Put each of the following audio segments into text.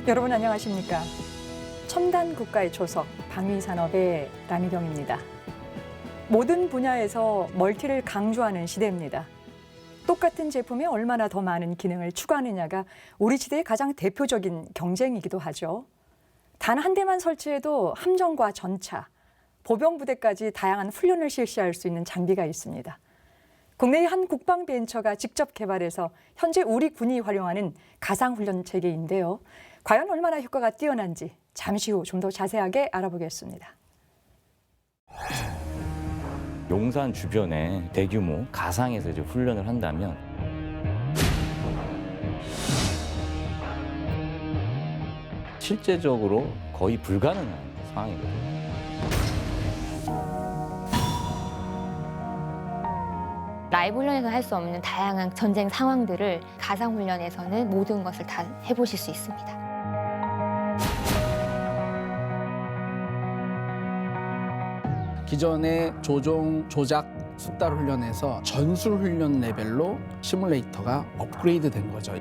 여러분 안녕하십니까? 첨단 국가의 초석, 방위산업의 남희경입니다. 모든 분야에서 멀티를 강조하는 시대입니다. 똑같은 제품에 얼마나 더 많은 기능을 추가하느냐가 우리 시대의 가장 대표적인 경쟁이기도 하죠. 단 한 대만 설치해도 함정과 전차, 보병부대까지 다양한 훈련을 실시할 수 있는 장비가 있습니다. 국내의 한 국방벤처가 직접 개발해서 현재 우리 군이 활용하는 가상훈련 체계인데요. 과연 얼마나 효과가 뛰어난지 잠시 후 좀 더 자세하게 알아보겠습니다. 용산 주변에 대규모 가상에서 이제 훈련을 한다면 실제적으로 거의 불가능한 상황이거든요. 라이브 훈련에서 할 수 없는 다양한 전쟁 상황들을 가상 훈련에서는 모든 것을 다 해보실 수 있습니다. 기존의 조종, 조작, 숙달 훈련에서 전술 훈련 레벨로 시뮬레이터가 업그레이드 된 거죠.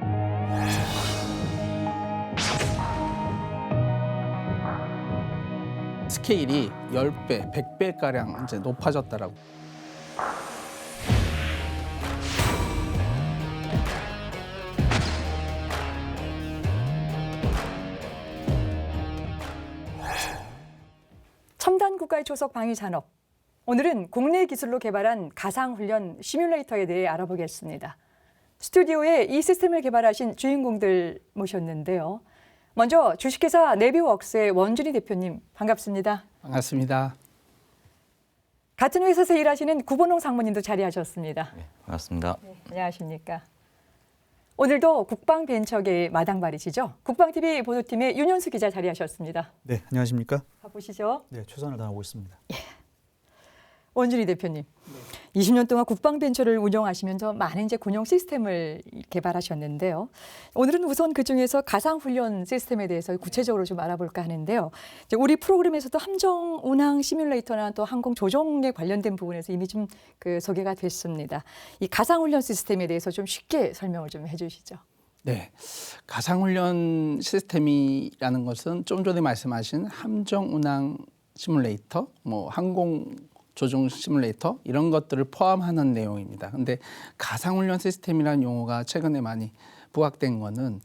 스케일이 10배, 100배가량 이제 높아졌다라고. 첨단 국가의 초석 방위산업. 오늘은 국내 기술로 개발한 가상훈련 시뮬레이터에 대해 알아보겠습니다. 스튜디오에 이 시스템을 개발하신 주인공들 모셨는데요. 먼저 주식회사 네비웍스의 원준희 대표님 반갑습니다. 반갑습니다. 같은 회사에서 일하시는 구본홍 상무님도 자리하셨습니다. 네, 반갑습니다. 네, 안녕하십니까. 오늘도 국방벤처계의 마당발이시죠? 국방TV 보도팀의 윤현수 기자 자리하셨습니다. 네, 안녕하십니까? 바쁘시죠? 네, 최선을 다하고 있습니다. 원준희 대표님, 20년 동안 국방벤처를 운영하시면서 많은 이제 군용 시스템을 개발하셨는데요. 오늘은 우선 그중에서 가상훈련 시스템에 대해서 구체적으로 좀 알아볼까 하는데요. 이제 우리 프로그램에서도 함정 운항 시뮬레이터나 또 항공 조종에 관련된 부분에서 이미 좀 소개가 됐습니다. 이 가상훈련 시스템에 대해서 좀 쉽게 설명을 좀 해주시죠. 네, 가상훈련 시스템이라는 것은 좀 전에 말씀하신 함정 운항 시뮬레이터, 항공 조종 시뮬레이터 이런 것들을 포함하는 내용입니다. 근데 가상훈련 시스템이라는 용어가 최근에 많이 부각된 거는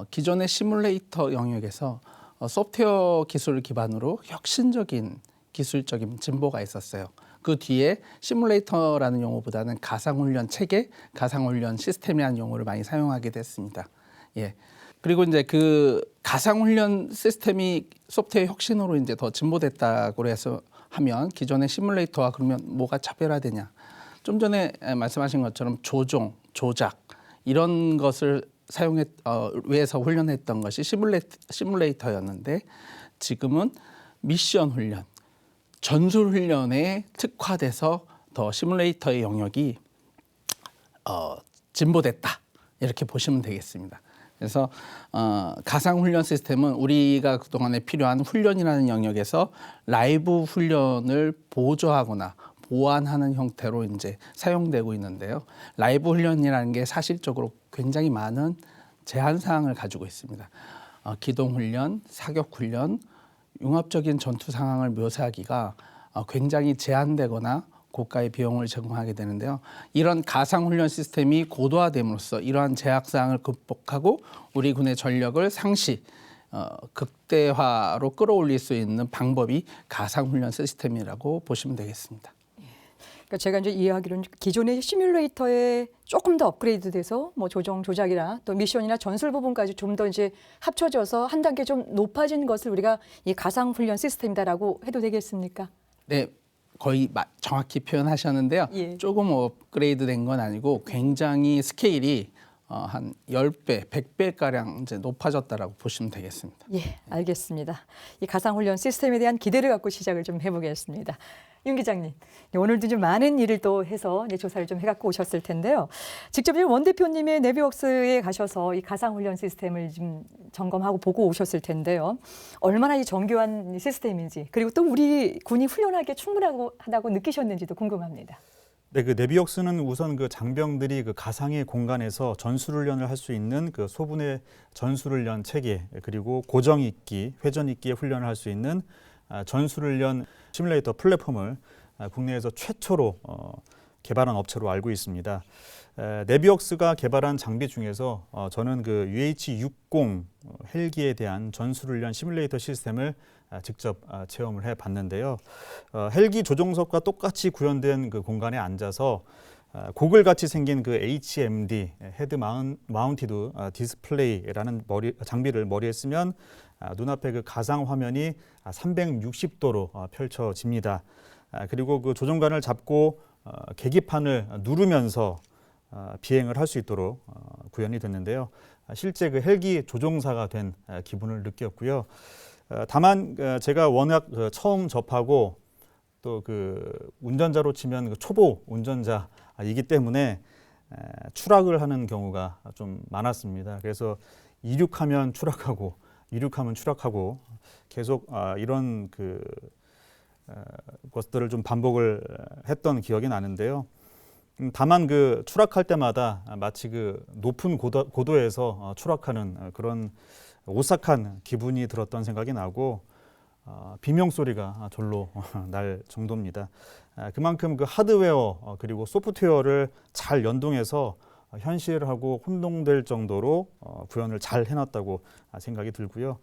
기존의 시뮬레이터 영역에서 소프트웨어 기술을 기반으로 혁신적인 기술적인 진보가 있었어요. 그 뒤에 시뮬레이터라는 용어보다는 가상훈련 체계, 가상훈련 시스템이라는 용어를 많이 사용하게 됐습니다. 예. 그리고 이제 그 가상훈련 시스템이 소프트웨어 혁신으로 이제 더 진보됐다고 해서 하면 기존의 시뮬레이터와 그러면 뭐가 차별화되냐? 좀 전에 말씀하신 것처럼 조종, 조작 이런 것을 위해서 훈련했던 것이 시뮬레이터였는데 지금은 미션 훈련, 전술 훈련에 특화돼서 더 시뮬레이터의 영역이 진보됐다 이렇게 보시면 되겠습니다. 그래서 가상훈련 시스템은 우리가 그동안에 필요한 훈련이라는 영역에서 라이브 훈련을 보조하거나 보완하는 형태로 이제 사용되고 있는데요. 라이브 훈련이라는 게 사실적으로 굉장히 많은 제한 사항을 가지고 있습니다. 기동 훈련, 사격 훈련, 융합적인 전투 상황을 묘사하기가 굉장히 제한되거나 고가의 비용을 제공하게 되는데요. 이런 가상훈련 시스템이 고도화됨으로써 이러한 제약사항을 극복하고 우리 군의 전력을 상시 극대화로 끌어올릴 수 있는 방법이 가상훈련 시스템이라고 보시면 되겠습니다. 그러니까 제가 이제 이해하기로는 기존의 시뮬레이터에 조금 더 업그레이드돼서 조종, 조작이나 또 미션이나 전술 부분까지 좀 더 이제 합쳐져서 한 단계 좀 높아진 것을 우리가 이 가상훈련 시스템이다라고 해도 되겠습니까? 네. 거의 정확히 표현하셨는데요. 예. 조금 업그레이드 된 건 아니고 굉장히 스케일이 한 10배, 100배가량 이제 높아졌다라고 보시면 되겠습니다. 예, 알겠습니다. 이 가상훈련 시스템에 대한 기대를 갖고 시작을 좀 해보겠습니다. 윤 기자님, 오늘도 좀 많은 일을 또 해서 조사를 좀 해갖고 오셨을 텐데요. 직접 원 대표님의 네비웍스에 가셔서 이 가상훈련 시스템을 좀 점검하고 보고 오셨을 텐데요. 얼마나 이 정교한 시스템인지 그리고 또 우리 군이 훈련하기에 충분하다고 느끼셨는지도 궁금합니다. 네, 그 내비옥스는 우선 그 장병들이 그 가상의 공간에서 전술훈련을 할 수 있는 그 소분의 전술훈련 체계, 그리고 고정익기, 회전익기의 훈련을 할 수 있는 전술훈련 시뮬레이터 플랫폼을 국내에서 최초로 개발한 업체로 알고 있습니다. 내비옥스가 개발한 장비 중에서 저는 그 UH-60 헬기에 대한 전술훈련 시뮬레이터 시스템을 직접 체험을 해봤는데요. 헬기 조종석과 똑같이 구현된 그 공간에 앉아서 고글같이 생긴 그 HMD 헤드 마운티드 디스플레이라는 장비를 머리에 쓰면 눈앞에 그 가상 화면이 360도로 펼쳐집니다. 그리고 그 조종관을 잡고 계기판을 누르면서 비행을 할 수 있도록 구현이 됐는데요. 실제 그 헬기 조종사가 된 기분을 느꼈고요. 다만 제가 워낙 처음 접하고 또 그 운전자로 치면 그 초보 운전자이기 때문에 추락을 하는 경우가 좀 많았습니다. 그래서 이륙하면 추락하고 계속 이런 그 것들을 좀 반복을 했던 기억이 나는데요. 다만 그 추락할 때마다 마치 그 높은 고도에서 추락하는 그런 오싹한 기분이 들었던 생각이 나고 비명 소리가 절로 날 정도입니다. 그만큼 그 하드웨어 그리고 소프트웨어를 잘 연동해서 현실하고 혼동될 정도로 구현을 잘 해놨다고 생각이 들고요.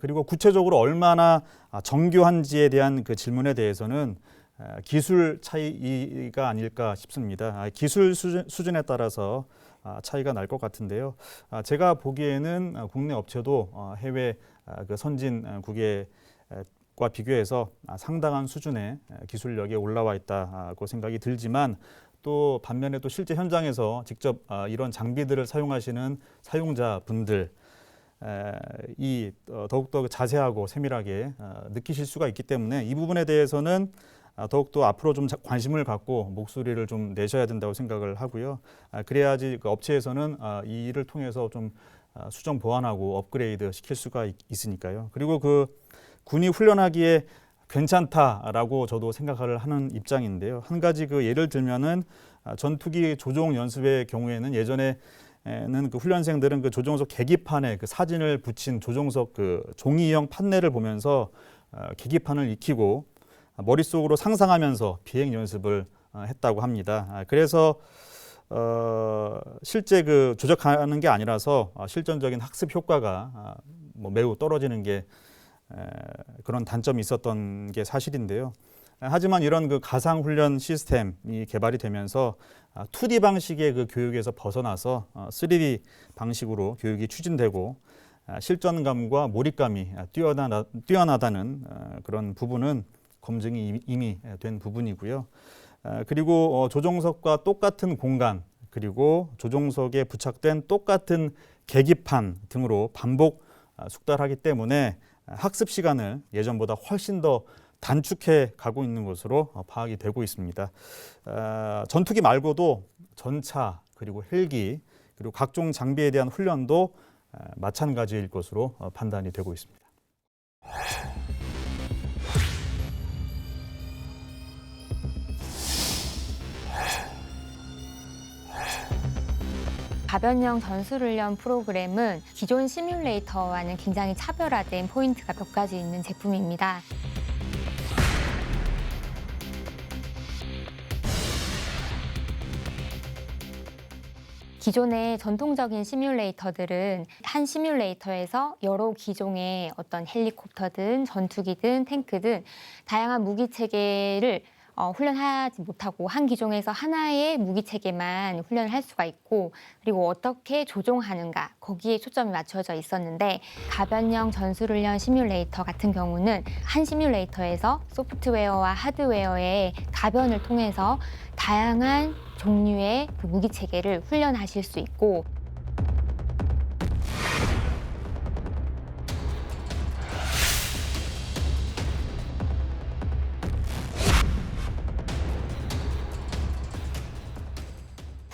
그리고 구체적으로 얼마나 정교한지에 대한 그 질문에 대해서는 기술 차이가 아닐까 싶습니다. 기술 수준에 따라서 차이가 날 것 같은데요. 제가 보기에는 국내 업체도 해외 그 선진국과 비교해서 상당한 수준의 기술력이 올라와 있다고 생각이 들지만 또 반면에 또 실제 현장에서 직접 이런 장비들을 사용하시는 사용자분들 이 더욱더 자세하고 세밀하게 느끼실 수가 있기 때문에 이 부분에 대해서는 더욱더 앞으로 좀 관심을 갖고 목소리를 좀 내셔야 된다고 생각을 하고요. 그래야지 그 업체에서는 이 일을 통해서 좀 수정 보완하고 업그레이드 시킬 수가 있으니까요. 그리고 그 군이 훈련하기에 괜찮다라고 저도 생각을 하는 입장인데요. 한 가지 그 예를 들면은 전투기 조종 연습의 경우에는 예전에는 그 훈련생들은 그 조종석 계기판에 그 사진을 붙인 조종석 그 종이형 판넬을 보면서 계기판을 익히고 머릿속으로 상상하면서 비행 연습을 했다고 합니다. 그래서 실제 그 조작하는 게 아니라서 실전적인 학습 효과가 매우 떨어지는 게 그런 단점이 있었던 게 사실인데요. 하지만 이런 그 가상 훈련 시스템이 개발이 되면서 2D 방식의 그 교육에서 벗어나서 3D 방식으로 교육이 추진되고 실전감과 몰입감이 뛰어나다는 그런 부분은 검증이 이미 된 부분이고요. 그리고 조종석과 똑같은 공간 그리고 조종석에 부착된 똑같은 계기판 등으로 반복 숙달하기 때문에 학습 시간을 예전보다 훨씬 더 단축해 가고 있는 것으로 파악이 되고 있습니다. 전투기 말고도 전차 그리고 헬기 그리고 각종 장비에 대한 훈련도 마찬가지일 것으로 판단이 되고 있습니다. 가변형 전술훈련 프로그램은 기존 시뮬레이터와는 굉장히 차별화된 포인트가 몇 가지 있는 제품입니다. 기존의 전통적인 시뮬레이터들은 한 시뮬레이터에서 여러 기종의 어떤 헬리콥터든 전투기든 탱크든 다양한 무기 체계를 훈련하지 못하고 한 기종에서 하나의 무기 체계만 훈련을 할 수가 있고 그리고 어떻게 조종하는가 거기에 초점이 맞춰져 있었는데 가변형 전술훈련 시뮬레이터 같은 경우는 한 시뮬레이터에서 소프트웨어와 하드웨어의 가변을 통해서 다양한 종류의 그 무기 체계를 훈련하실 수 있고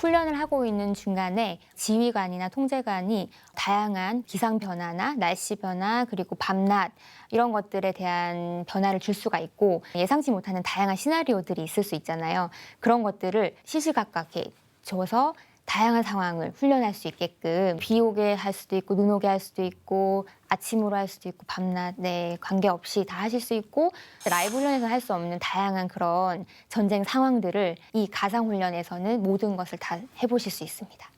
훈련을 하고 있는 중간에 지휘관이나 통제관이 다양한 기상 변화나 날씨 변화 그리고 밤낮 이런 것들에 대한 변화를 줄 수가 있고 예상치 못하는 다양한 시나리오들이 있을 수 있잖아요. 그런 것들을 시시각각에 줘서 다양한 상황을 훈련할 수 있게끔 비 오게 할 수도 있고 눈 오게 할 수도 있고 아침으로 할 수도 있고 밤낮 관계없이 다 하실 수 있고 라이브 훈련에서 할 수 없는 다양한 그런 전쟁 상황들을 이 가상 훈련에서는 모든 것을 다 해보실 수 있습니다.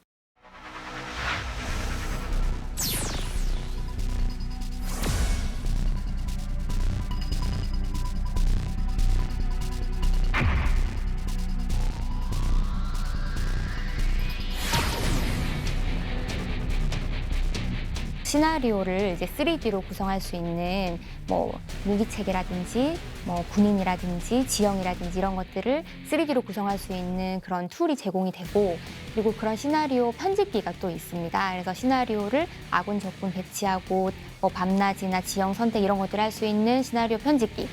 시나리오를 이제 3D로 구성할 수 있는 무기 체계라든지 군인이라든지 지형이라든지 이런 것들을 3D로 구성할 수 있는 그런 툴이 제공이 되고 그리고 그런 시나리오 편집기가 또 있습니다. 그래서 시나리오를 아군 적군 배치하고 밤낮이나 지형 선택 이런 것들을 할 수 있는 시나리오 편집기.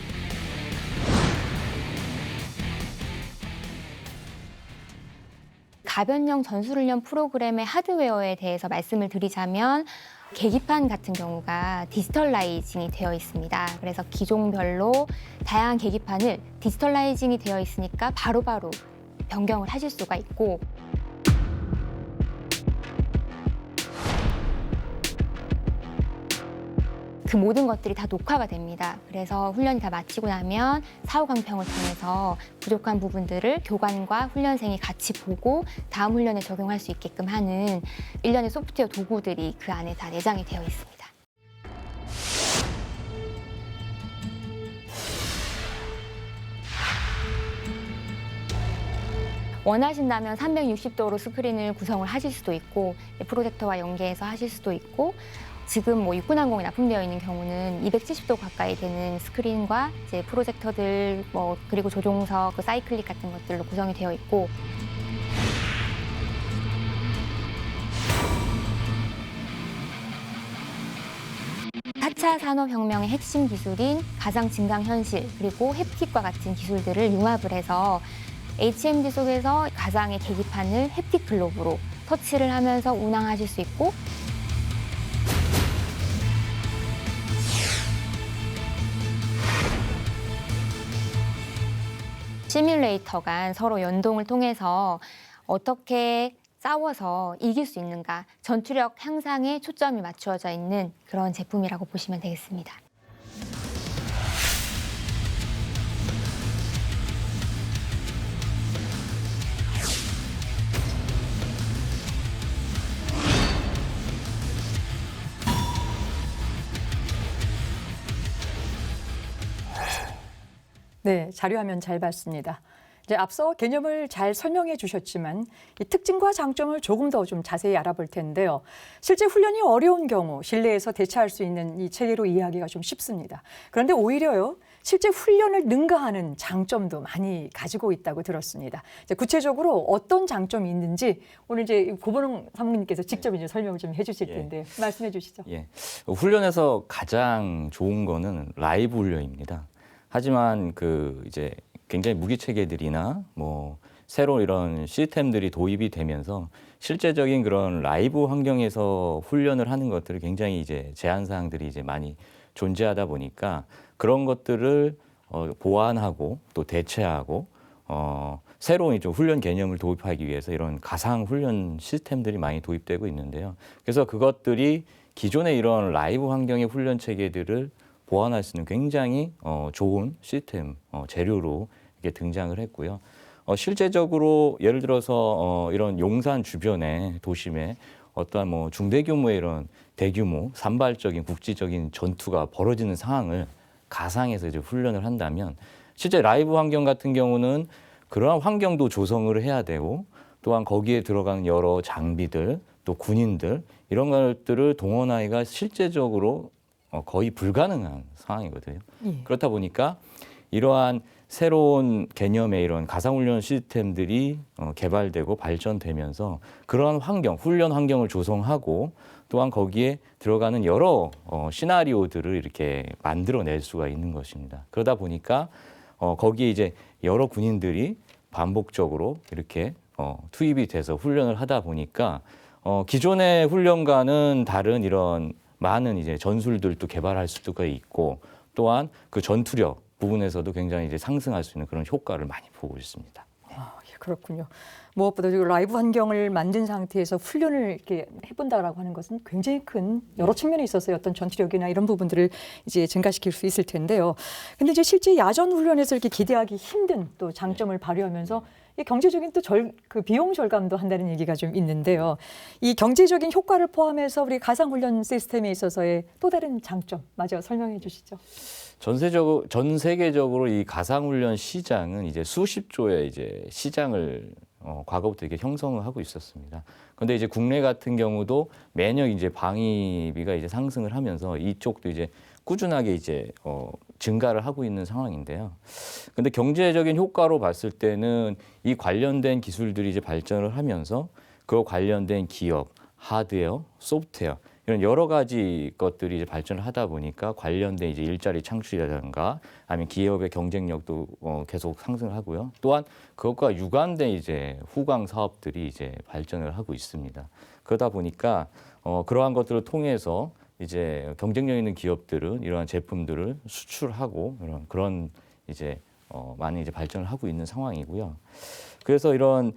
가변형 전술훈련 프로그램의 하드웨어에 대해서 말씀을 드리자면 계기판 같은 경우가 디지털라이징이 되어 있습니다. 그래서 기종별로 다양한 계기판을 디지털라이징이 되어 있으니까 바로바로 변경을 하실 수가 있고 그 모든 것들이 다 녹화가 됩니다. 그래서 훈련이 다 마치고 나면 사후 강평을 통해서 부족한 부분들을 교관과 훈련생이 같이 보고 다음 훈련에 적용할 수 있게끔 하는 일련의 소프트웨어 도구들이 그 안에 다 내장이 되어 있습니다. 원하신다면 360도로 스크린을 구성을 하실 수도 있고 프로젝터와 연계해서 하실 수도 있고 지금 육군항공에 납품되어 있는 경우는 270도 가까이 되는 스크린과 이제 프로젝터들 그리고 조종석, 사이클릭 같은 것들로 구성이 되어 있고 4차 산업혁명의 핵심 기술인 가상 증강현실 그리고 햅틱과 같은 기술들을 융합을 해서 HMD 속에서 가상의 계기판을 햅틱 글로브로 터치를 하면서 운항하실 수 있고 시뮬레이터 간 서로 연동을 통해서 어떻게 싸워서 이길 수 있는가 전투력 향상에 초점이 맞추어져 있는 그런 제품이라고 보시면 되겠습니다. 네, 자료화면 잘 봤습니다. 이제 앞서 개념을 잘 설명해 주셨지만 이 특징과 장점을 조금 더 좀 자세히 알아볼 텐데요. 실제 훈련이 어려운 경우 실내에서 대처할 수 있는 이 체계로 이해하기가 좀 쉽습니다. 그런데 오히려요, 실제 훈련을 능가하는 장점도 많이 가지고 있다고 들었습니다. 이제 구체적으로 어떤 장점이 있는지 오늘 이제 고본홍 사무님께서 직접 이제 설명을 좀 해주실 텐데 말씀해 주시죠. 예. 훈련에서 가장 좋은 거는 라이브 훈련입니다. 하지만 이제 굉장히 무기 체계들이나 새로운 이런 시스템들이 도입이 되면서 실제적인 그런 라이브 환경에서 훈련을 하는 것들이 굉장히 이제 제한 사항들이 이제 많이 존재하다 보니까 그런 것들을 보완하고 또 대체하고 새로운 좀 훈련 개념을 도입하기 위해서 이런 가상 훈련 시스템들이 많이 도입되고 있는데요. 그래서 그것들이 기존의 이런 라이브 환경의 훈련 체계들을 보완할 수 있는 굉장히 좋은 시스템 재료로 이게 등장을 했고요. 실제적으로 예를 들어서 이런 용산 주변의 도심에 어떠한 중대 규모의 이런 대규모 산발적인 국지적인 전투가 벌어지는 상황을 가상에서 이제 훈련을 한다면 실제 라이브 환경 같은 경우는 그러한 환경도 조성을 해야 되고 또한 거기에 들어가는 여러 장비들 또 군인들 이런 것들을 동원하기가 실제적으로 거의 불가능한 상황이거든요. 그렇다 보니까 이러한 새로운 개념의 이런 가상훈련 시스템들이 개발되고 발전되면서 그런 환경, 훈련 환경을 조성하고 또한 거기에 들어가는 여러 시나리오들을 이렇게 만들어낼 수가 있는 것입니다. 그러다 보니까 거기에 이제 여러 군인들이 반복적으로 이렇게 투입이 돼서 훈련을 하다 보니까 기존의 훈련과는 다른 이런 많은 이제 전술들도 개발할 수가 있고 또한 그 전투력 부분에서도 굉장히 이제 상승할 수 있는 그런 효과를 많이 보고 있습니다. 예, 그렇군요. 무엇보다 지금 라이브 환경을 만든 상태에서 훈련을 이렇게 해본다라고 하는 것은 굉장히 큰 여러 측면에 있어서 어떤 전투력이나 이런 부분들을 이제 증가시킬 수 있을 텐데요. 근데 이제 실제 야전 훈련에서 이렇게 기대하기 힘든 또 장점을 발휘하면서 이 경제적인 또 그 비용 절감도 한다는 얘기가 좀 있는데요. 이 경제적인 효과를 포함해서 우리 가상 훈련 시스템에 있어서의 또 다른 장점 마저 설명해 주시죠. 전 세계적으로 이 가상훈련 시장은 이제 수십조의 이제 시장을 과거부터 이렇게 형성을 하고 있었습니다. 그런데 이제 국내 같은 경우도 매년 이제 방위비가 이제 상승을 하면서 이쪽도 이제 꾸준하게 이제 증가를 하고 있는 상황인데요. 근데 경제적인 효과로 봤을 때는 이 관련된 기술들이 이제 발전을 하면서 그 관련된 기업, 하드웨어, 소프트웨어 이런 여러 가지 것들이 이제 발전을 하다 보니까 관련된 이제 일자리 창출이라든가 아니면 기업의 경쟁력도 계속 상승을 하고요. 또한 그것과 유관된 이제 후광 사업들이 이제 발전을 하고 있습니다. 그러다 보니까 그러한 것들을 통해서 이제 경쟁력 있는 기업들은 이러한 제품들을 수출하고 그런 이제 많이 이제 발전을 하고 있는 상황이고요. 그래서 이런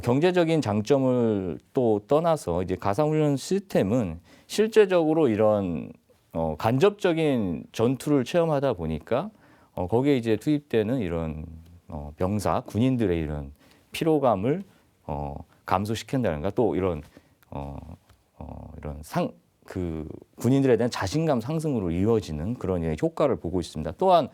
경제적인 장점을 또 떠나서 이제 가상훈련 시스템은 실제적으로 이런 간접적인 전투를 체험하다 보니까 거기에 이제 투입되는 이런 병사, 군인들의 이런 피로감을 감소시킨다든가 또 이런 그 군인들에 대한 자신감 상승으로 이어지는 그런 효과를 보고 있습니다. 또한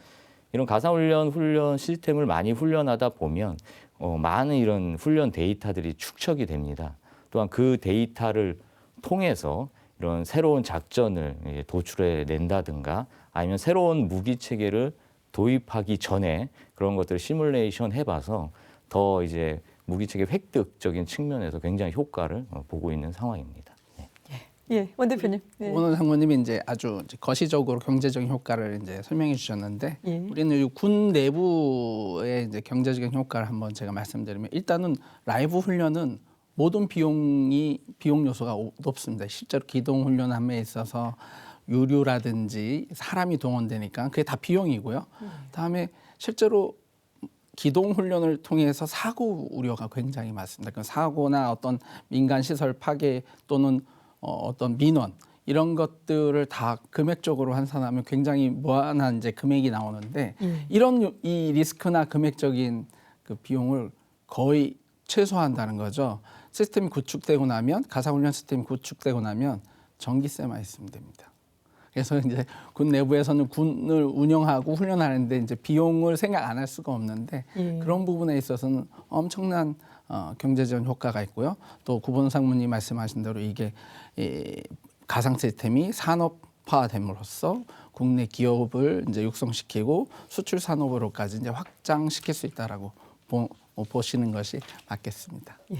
이런 가상훈련 시스템을 많이 훈련하다 보면 많은 이런 훈련 데이터들이 축적이 됩니다. 또한 그 데이터를 통해서 이런 새로운 작전을 도출해 낸다든가 아니면 새로운 무기 체계를 도입하기 전에 그런 것들을 시뮬레이션 해봐서 더 이제 무기 체계 획득적인 측면에서 굉장히 효과를 보고 있는 상황입니다. 예, 원 대표님. 네. 오늘 상무님이 이제 아주 거시적으로 경제적인 효과를 이제 설명해 주셨는데 예. 우리는 군 내부의 이제 경제적인 효과를 한번 제가 말씀드리면 일단은 라이브 훈련은 모든 비용 요소가 높습니다. 실제로 기동 훈련함에 있어서 유류라든지 사람이 동원되니까 그게 다 비용이고요. 다음에 실제로 기동 훈련을 통해서 사고 우려가 굉장히 많습니다. 그 사고나 어떤 민간 시설 파괴 또는 어떤 민원 이런 것들을 다 금액적으로 환산하면 굉장히 무한한 이제 금액이 나오는데 이런 이 리스크나 금액적인 그 비용을 거의 최소화한다는 거죠. 시스템이 구축되고 나면 가상훈련 시스템이 구축되고 나면 전기세만 있으면 됩니다. 그래서 이제 군 내부에서는 군을 운영하고 훈련하는데 이제 비용을 생각 안 할 수가 없는데 그런 부분에 있어서는 엄청난 경제적 효과가 있고요. 또 구본 상무님 말씀하신 대로 이게 가상 시스템이 산업화됨으로써 국내 기업을 이제 육성시키고 수출 산업으로까지 이제 확장시킬 수 있다라고 보시는 것이 맞겠습니다. 예.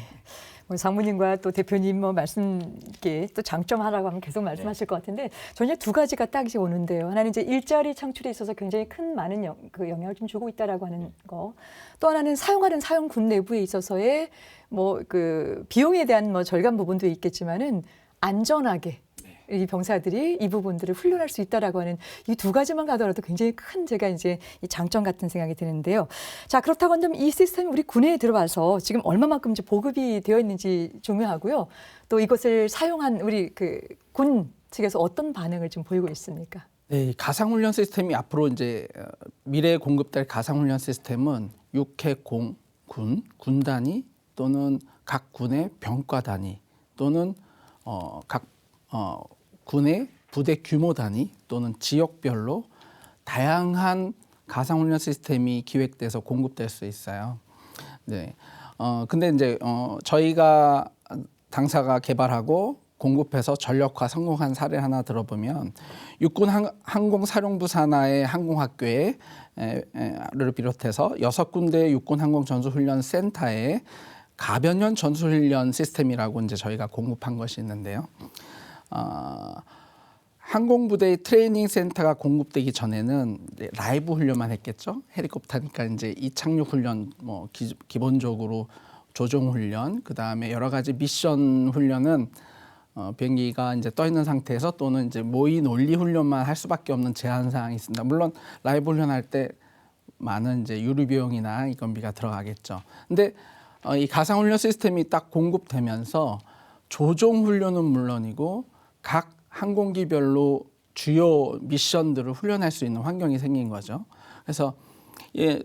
뭐 상무님과 또 대표님 뭐 말씀 이게 또 장점 하라고 하면 계속 말씀하실 것 같은데 저는 두 가지가 딱 이제 오는데요. 하나는 이제 일자리 창출에 있어서 굉장히 큰 많은 영향을 좀 주고 있다라고 하는 거. 또 하나는 사용하는 사용군 내부에 있어서의 뭐 그 비용에 대한 뭐 절감 부분도 있겠지만은 안전하게 이 병사들이 이 부분들을 훈련할 수 있다라고 하는 이 두 가지만 가더라도 굉장히 큰 제가 이제 이 장점 같은 생각이 드는데요. 자, 그렇다고 한다면 이 시스템이 우리 군에 들어와서 지금 얼마만큼 이제 보급이 되어 있는지 중요하고요. 또 이것을 사용한 우리 그 군 측에서 어떤 반응을 좀 보이고 있습니까? 네, 가상훈련 시스템이 앞으로 이제 미래에 공급될 가상훈련 시스템은 육해공 군 단위 또는 각 군의 병과 단위 또는 각 군의 부대 규모 단위 또는 지역별로 다양한 가상훈련 시스템이 기획돼서 공급될 수 있어요. 네. 근데 이제 저희가 당사가 개발하고 공급해서 전력화 성공한 사례를 하나 들어보면 육군 항공사령부 산하의 항공학교를 비롯해서 6군데 육군 항공 전술훈련 센터에 가변형 전술훈련 시스템이라고 이제 저희가 공급한 것이 있는데요. 항공부대의 트레이닝 센터가 공급되기 전에는 이제 라이브 훈련만 했겠죠. 헬리콥터니까 이제 이착륙 훈련 뭐 기본적으로 조종 훈련, 그 다음에 여러 가지 미션 훈련은 비행기가 이제 떠 있는 상태에서 또는 이제 모의 논리 훈련만 할 수밖에 없는 제한 사항이 있습니다. 물론 라이브 훈련할 때 많은 이제 유류 비용이나 인건비가 들어가겠죠. 근데 이 가상 훈련 시스템이 딱 공급되면서 조종 훈련은 물론이고 각 항공기별로 주요 미션들을 훈련할 수 있는 환경이 생긴 거죠. 그래서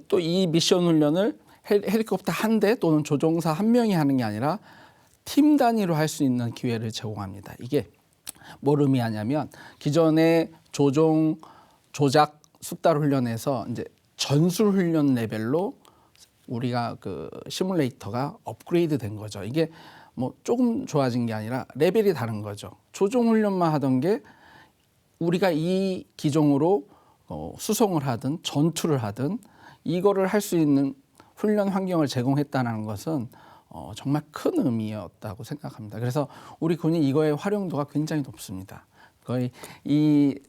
또 이 미션 훈련을 헬리콥터 한 대 또는 조종사 한 명이 하는 게 아니라 팀 단위로 할 수 있는 기회를 제공합니다. 이게 뭘 의미하냐면 기존의 조종, 조작, 숙달 훈련에서 이제 전술 훈련 레벨로 우리가 그 시뮬레이터가 업그레이드 된 거죠. 이게 뭐 조금 좋아진 게 아니라 레벨이 다른 거죠. 조종 훈련만 하던 게 우리가 이 기종으로 수송을 하든 전투를 하든 이거를 할 수 있는 훈련 환경을 제공했다는 것은 정말 큰 의미였다고 생각합니다. 그래서 우리 군이 이거의 활용도가 굉장히 높습니다. 거의 이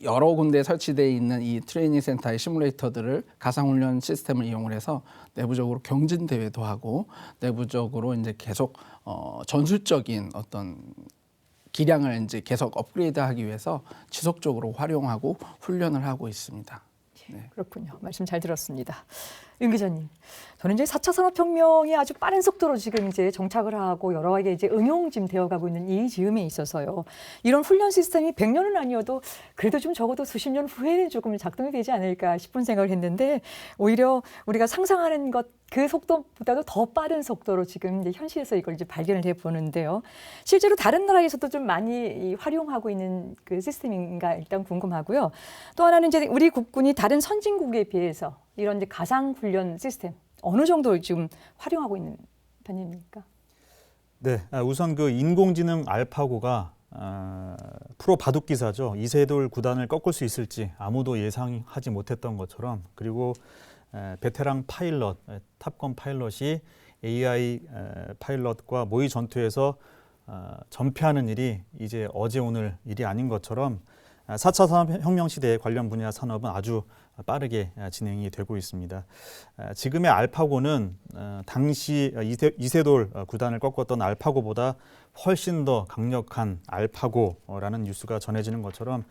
여러 군데 설치되어 있는 이 트레이닝 센터의 시뮬레이터들을 가상훈련 시스템을 이용을 해서 내부적으로 경진 대회도 하고 내부적으로 이제 계속 전술적인 어떤 기량을 이제 계속 업그레이드하기 위해서 지속적으로 활용하고 훈련을 하고 있습니다. 네. 그렇군요. 말씀 잘 들었습니다. 윤 기자님, 저는 이제 4차 산업혁명이 아주 빠른 속도로 지금 이제 정착을 하고 여러 가지 이제 응용 지금 되어가고 있는 이 즈음에 있어서요. 이런 훈련 시스템이 100년은 아니어도 그래도 좀 적어도 수십 년 후에는 조금 작동이 되지 않을까 싶은 생각을 했는데 오히려 우리가 상상하는 것 그 속도보다도 더 빠른 속도로 지금 이제 현실에서 이걸 이제 발견을 해 보는데요. 실제로 다른 나라에서도 좀 많이 활용하고 있는 그 시스템인가 일단 궁금하고요. 또 하나는 이제 우리 국군이 다른 선진국에 비해서 이런 이제 가상 훈련 시스템 어느 정도 지금 활용하고 있는 편입니까? 네, 우선 그 인공지능 알파고가 프로 바둑 기사죠. 이세돌 구단을 꺾을 수 있을지 아무도 예상하지 못했던 것처럼 그리고 베테랑 파일럿, 탑건 파일럿이 AI 파일럿과 모의 전투에서 전패하는 일이 이제 어제 오늘 일이 아닌 것처럼 4차 산업혁명 시대의 관련 분야 산업은 아주 빠르게 진행이 되고 있습니다. 지금의 알파고는 당시 이세돌 구단을 꺾었던 알파고보다 훨씬 더 강력한 알파고라는 뉴스가 전해지는 것처럼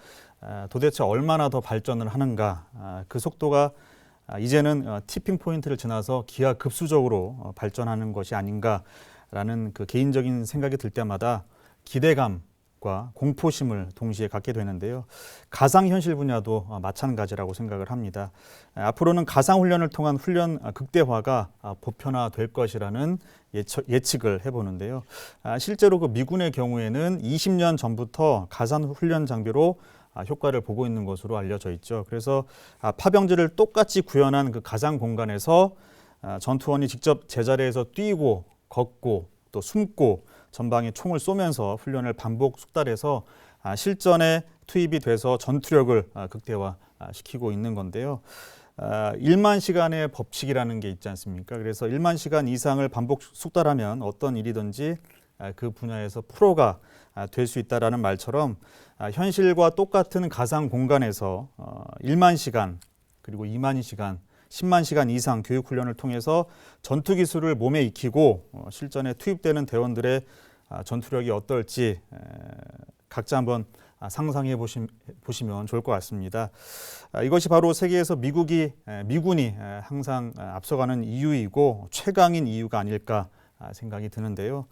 도대체 얼마나 더 발전을 하는가, 그 속도가 이제는 티핑 포인트를 지나서 기하급수적으로 발전하는 것이 아닌가라는 그 개인적인 생각이 들 때마다 기대감과 공포심을 동시에 갖게 되는데요. 가상현실 분야도 마찬가지라고 생각을 합니다. 앞으로는 가상훈련을 통한 훈련 극대화가 보편화될 것이라는 예측을 해보는데요. 실제로 그 미군의 경우에는 20년 전부터 가상훈련 장비로 효과를 보고 있는 것으로 알려져 있죠. 그래서 파병지를 똑같이 구현한 그 가상 공간에서 전투원이 직접 제자리에서 뛰고 걷고 또 숨고 전방에 총을 쏘면서 훈련을 반복 숙달해서 실전에 투입이 돼서 전투력을 극대화시키고 있는 건데요. 1만 시간의 법칙이라는 게 있지 않습니까? 그래서 1만 시간 이상을 반복 숙달하면 어떤 일이든지 그 분야에서 프로가 될 수 있다라는 말처럼 현실과 똑같은 가상 공간에서 1만 시간 그리고 2만 시간, 10만 시간 이상 교육 훈련을 통해서 전투 기술을 몸에 익히고 실전에 투입되는 대원들의 전투력이 어떨지 각자 한번 상상해 보시면 좋을 것 같습니다. 이것이 바로 세계에서 미군이 항상 앞서가는 이유이고 최강인 이유가 아닐까 생각이 드는데요.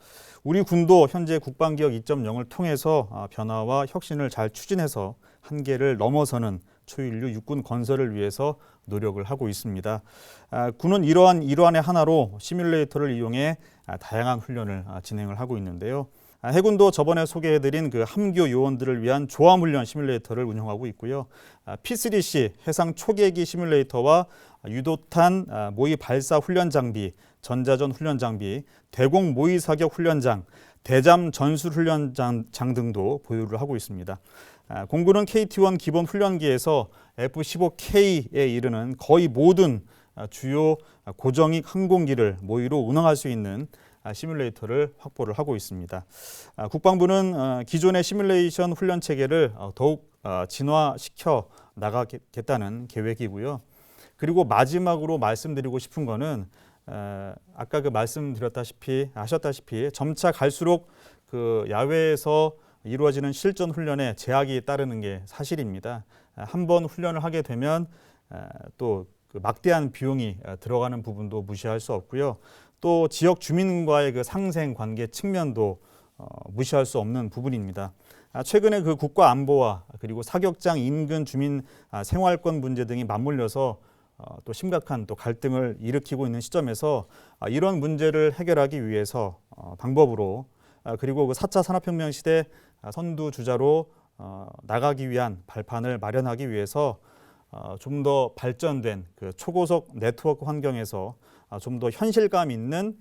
우리 군도 현재 국방개혁 2.0을 통해서 변화와 혁신을 잘 추진해서 한계를 넘어서는 초인류 육군 건설을 위해서 노력을 하고 있습니다. 군은 이러한 일환의 하나로 시뮬레이터를 이용해 다양한 훈련을 진행을 하고 있는데요. 해군도 저번에 소개해드린 그 함교 요원들을 위한 조함훈련 시뮬레이터를 운영하고 있고요. P3C 해상 초계기 시뮬레이터와 유도탄 모의 발사 훈련 장비, 전자전 훈련 장비, 대공 모의 사격 훈련장, 대잠 전술 훈련장 등도 보유를 하고 있습니다. 공군은 KT-1 기본 훈련기에서 F-15K에 이르는 거의 모든 주요 고정익 항공기를 모의로 운항할 수 있는 시뮬레이터를 확보를 하고 있습니다. 국방부는 기존의 시뮬레이션 훈련 체계를 더욱 진화시켜 나가겠다는 계획이고요. 그리고 마지막으로 말씀드리고 싶은 거는 아까 그 하셨다시피 점차 갈수록 그 야외에서 이루어지는 실전 훈련에 제약이 따르는 게 사실입니다. 한 번 훈련을 하게 되면 또 그 막대한 비용이 들어가는 부분도 무시할 수 없고요. 또 지역 주민과의 그 상생 관계 측면도 무시할 수 없는 부분입니다. 최근에 그 국가 안보와 그리고 사격장 인근 주민 생활권 문제 등이 맞물려서 또 심각한 또 갈등을 일으키고 있는 시점에서 이런 문제를 해결하기 위해서 방법으로 그리고 그 4차 산업혁명 시대 선두주자로 나가기 위한 발판을 마련하기 위해서 좀 더 발전된 그 초고속 네트워크 환경에서 좀 더 현실감 있는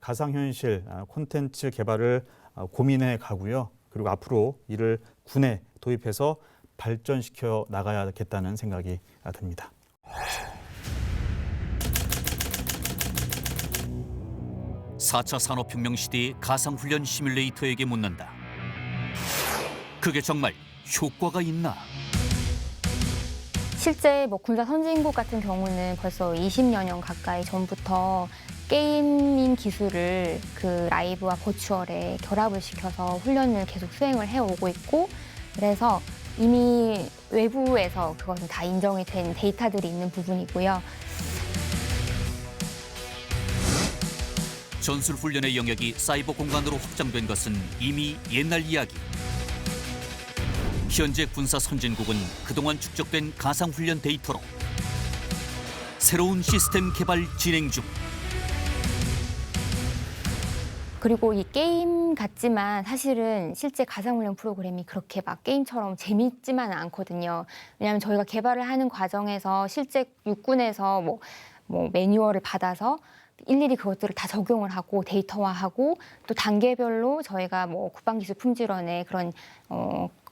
가상현실 콘텐츠 개발을 고민해 가고요. 그리고 앞으로 이를 군에 도입해서 발전시켜 나가야겠다는 생각이 듭니다. (4차) 산업혁명 시대의 가상훈련 시뮬레이터에게 묻는다. 그게 정말 효과가 있나? 실제 뭐 군사 선진국 같은 경우는 벌써 20여 년 가까이 전부터 게이밍 기술을 그 라이브와 버추얼에 결합을 시켜서 훈련을 계속 수행을 해오고 있고, 그래서 이미 외부에서 그것은 다 인정이 된 데이터들이 있는 부분이고요. 전술 훈련의 영역이 사이버 공간으로 확장된 것은 이미 옛날 이야기. 현재 군사 선진국은 그동안 축적된 가상훈련 데이터로 새로운 시스템 개발 진행 중. 그리고 이 게임 같지만 사실은 실제 가상훈련 프로그램이 그렇게 막 게임처럼 재밌지만은 않거든요. 왜냐하면 저희가 개발을 하는 과정에서 실제 육군에서 뭐 매뉴얼을 받아서 일일이 그것들을 다 적용을 하고 데이터화하고 또 단계별로 저희가 뭐 국방기술품질원의 그런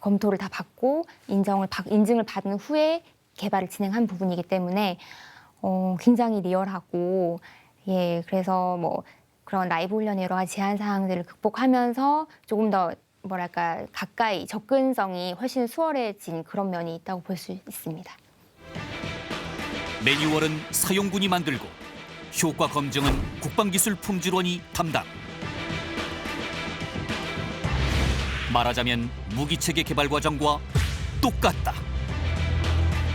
검토를 다 받고 인증을 받은 후에 개발을 진행한 부분이기 때문에 굉장히 리얼하고, 예, 그래서 뭐 그런 라이브 훈련의 여러 가지 제한 사항들을 극복하면서 조금 더 뭐랄까 가까이 접근성이 훨씬 수월해진 그런 면이 있다고 볼 수 있습니다. 매뉴얼은 사용군이 만들고 효과 검증은 국방기술품질원이 담당. 말하자면 무기체계 개발 과정과 똑같다.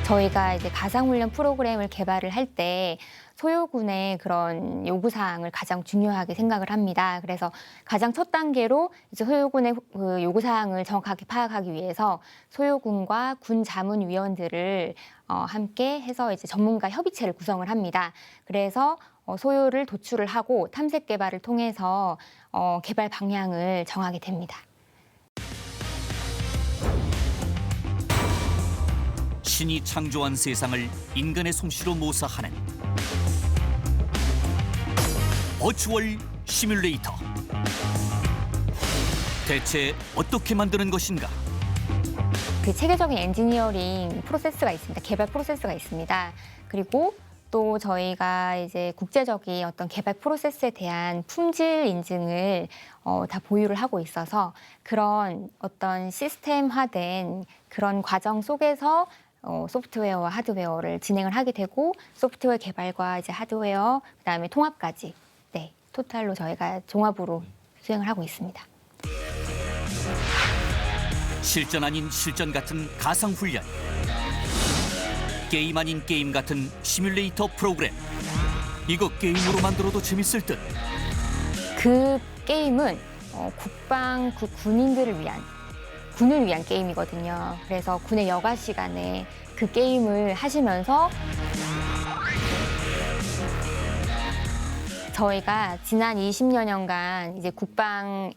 저희가 이제 가상훈련 프로그램을 개발을 할 때 소요군의 그런 요구사항을 가장 중요하게 생각을 합니다. 그래서 가장 첫 단계로 이제 소요군의 그 요구사항을 정확하게 파악하기 위해서 소요군과 군 자문위원들을 함께 해서 이제 전문가 협의체를 구성을 합니다. 그래서 소요를 도출을 하고 탐색 개발을 통해서 개발 방향을 정하게 됩니다. 신이 창조한 세상을 인간의 솜씨로 모사하는 버추얼 시뮬레이터. 대체 어떻게 만드는 것인가? 그 체계적인 엔지니어링 프로세스가 있습니다. 개발 프로세스가 있습니다. 그리고 또 저희가 이제 국제적인 어떤 개발 프로세스에 대한 품질 인증을 다 보유를 하고 있어서 그런 어떤 시스템화된 그런 과정 속에서 소프트웨어와 하드웨어를 진행을 하게 되고, 소프트웨어 개발과 이제 하드웨어 그다음에 통합까지, 네, 토탈로 저희가 종합으로 수행을 하고 있습니다. 실전 아닌 실전 같은 가상훈련. 게임 아닌 게임 같은 시뮬레이터 프로그램. 이거 게임으로 만들어도 재밌을 듯. 그 게임은 군인들을 위한, 군을 위한 게임이거든요. 그래서 군의 여가 시간에 그 게임을 하시면서 저희가 지난 20여 년간 이제 국방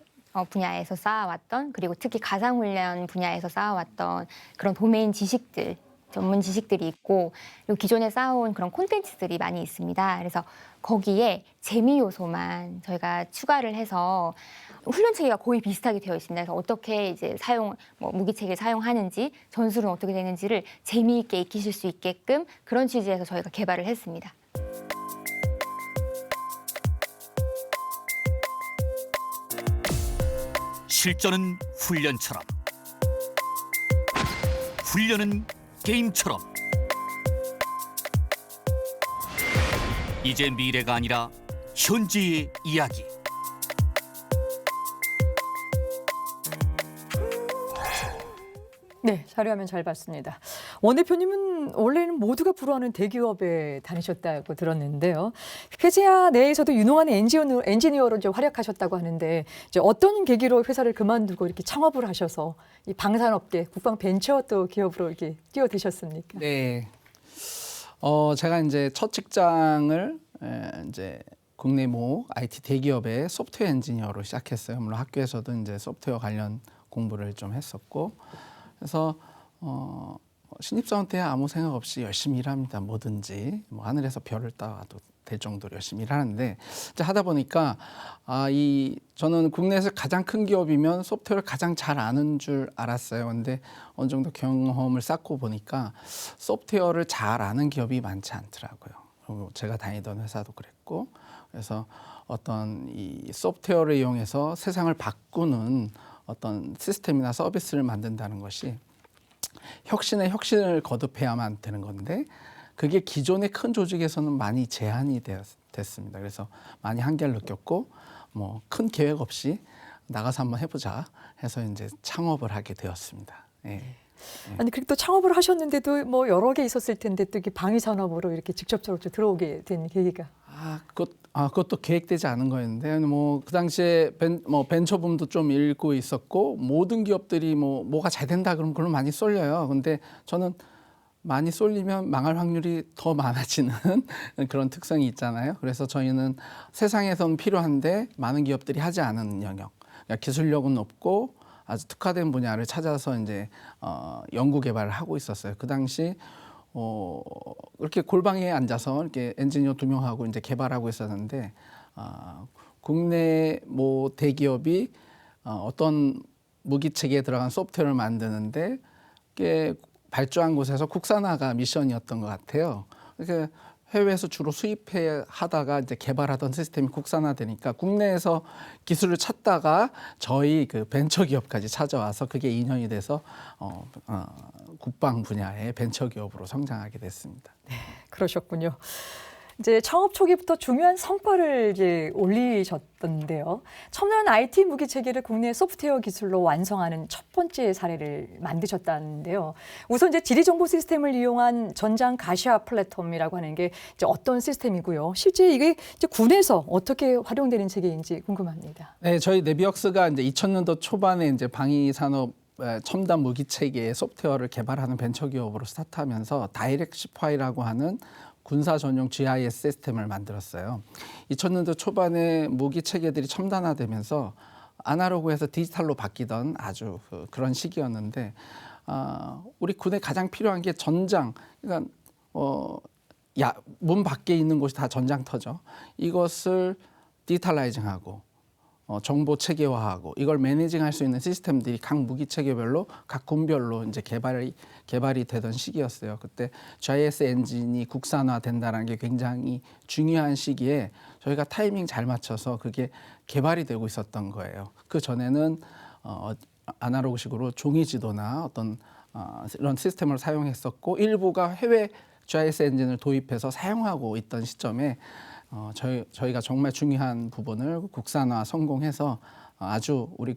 분야에서 쌓아왔던, 그리고 특히 가상훈련 분야에서 쌓아왔던 그런 도메인 지식들, 전문 지식들이 있고, 그리고 기존에 쌓아온 그런 콘텐츠들이 많이 있습니다. 그래서 거기에 재미 요소만 저희가 추가를 해서 훈련 체계가 거의 비슷하게 되어 있습니다. 그래서 어떻게 이제 무기 체계를 사용하는지, 전술은 어떻게 되는지를 재미있게 익히실 수 있게끔 그런 취지에서 저희가 개발을 했습니다. 실전은 훈련처럼, 훈련은 게임처럼. 이제 미래가 아니라 현재의 이야기. 네, 자료화면 잘 봤습니다. 원 대표님은 원래는 모두가 부러워하는 대기업에 다니셨다고 들었는데요. 회사 내에서도 유능한 엔지니어로 이제 활약하셨다고 하는데 이제 어떤 계기로 회사를 그만두고 이렇게 창업을 하셔서 이 방산업계, 국방 벤처 또 기업으로 이렇게 뛰어드셨습니까? 네. 제가 이제 첫 직장을 이제 국내 모 IT 대기업의 소프트웨어 엔지니어로 시작했어요. 물론 학교에서도 이제 소프트웨어 관련 공부를 좀 했었고, 그래서 신입사원 때 아무 생각 없이 열심히 일합니다. 뭐든지 뭐 하늘에서 별을 따와도 될 정도로 열심히 일하는데 이제 하다 보니까 저는 국내에서 가장 큰 기업이면 소프트웨어를 가장 잘 아는 줄 알았어요. 근데 어느 정도 경험을 쌓고 보니까 소프트웨어를 잘 아는 기업이 많지 않더라고요. 그리고 제가 다니던 회사도 그랬고, 그래서 어떤 이 소프트웨어를 이용해서 세상을 바꾸는 어떤 시스템이나 서비스를 만든다는 것이 혁신에 혁신을 거듭해야만 되는 건데, 그게 기존의 큰 조직에서는 많이 제한이 됐습니다. 그래서 많이 한계를 느꼈고, 뭐 큰 계획 없이 나가서 한번 해보자 해서 이제 창업을 하게 되었습니다. 예. 아니 그리고 또 창업을 하셨는데도 뭐 여러 개 있었을 텐데 또 이렇게 방위 산업으로 이렇게 직접적으로 들어오게 된 계기가. 그것도 계획되지 않은 거였는데, 뭐 그 당시에 벤처붐도 좀 일고 있었고, 모든 기업들이 뭐가 잘 된다 그러면 그걸 많이 쏠려요. 근데 저는 많이 쏠리면 망할 확률이 더 많아지는 그런 특성이 있잖아요. 그래서 저희는 세상에선 필요한데 많은 기업들이 하지 않은 영역, 그러니까 기술력은 없고 아주 특화된 분야를 찾아서 이제 연구 개발을 하고 있었어요. 그 당시 이렇게 골방에 앉아서 이렇게 엔지니어 2명하고 이제 개발하고 있었는데, 국내 뭐 대기업이 어떤 무기 체계에 들어간 소프트웨어를 만드는데 꽤 발주한 곳에서 국산화가 미션이었던 것 같아요. 그러니까 해외에서 주로 수입해 하다가 이제 개발하던 시스템이 국산화되니까 국내에서 기술을 찾다가 저희 그 벤처 기업까지 찾아와서 그게 인연이 돼서 국방 분야의 벤처 기업으로 성장하게 됐습니다. 그러셨군요. 이제 창업 초기부터 중요한 성과를 이제 올리셨던데요. 첨단 IT 무기 체계를 국내 소프트웨어 기술로 완성하는 첫 번째 사례를 만드셨다는데요. 우선 이제 지리 정보 시스템을 이용한 전장 가시화 플랫폼이라고 하는 게 이제 어떤 시스템이고요. 실제 이게 이제 군에서 어떻게 활용되는 체계인지 궁금합니다. 네, 저희 네비웍스가 이제 2000년도 초반에 이제 방위 산업 첨단 무기 체계의 소프트웨어를 개발하는 벤처 기업으로 스타트하면서 다이렉시파이라고 하는 군사 전용 GIS 시스템을 만들었어요. 2000년도 초반에 무기 체계들이 첨단화되면서 아날로그에서 디지털로 바뀌던 아주 그런 시기였는데, 우리 군에 가장 필요한 게 전장, 그러니까 문 밖에 있는 곳이 다 전장터죠. 이것을 디지털라이징하고 정보 체계화하고 이걸 매니징할 수 있는 시스템들이 각 무기 체계별로 각 군별로 이제 개발이 되던 시기였어요. 그때 GIS 엔진이 국산화된다는 게 굉장히 중요한 시기에 저희가 타이밍 잘 맞춰서 그게 개발이 되고 있었던 거예요. 그 전에는 아날로그식으로 종이 지도나 어떤 이런 시스템을 사용했었고, 일부가 해외 GIS 엔진을 도입해서 사용하고 있던 시점에 저희가 정말 중요한 부분을 국산화 성공해서 아주 우리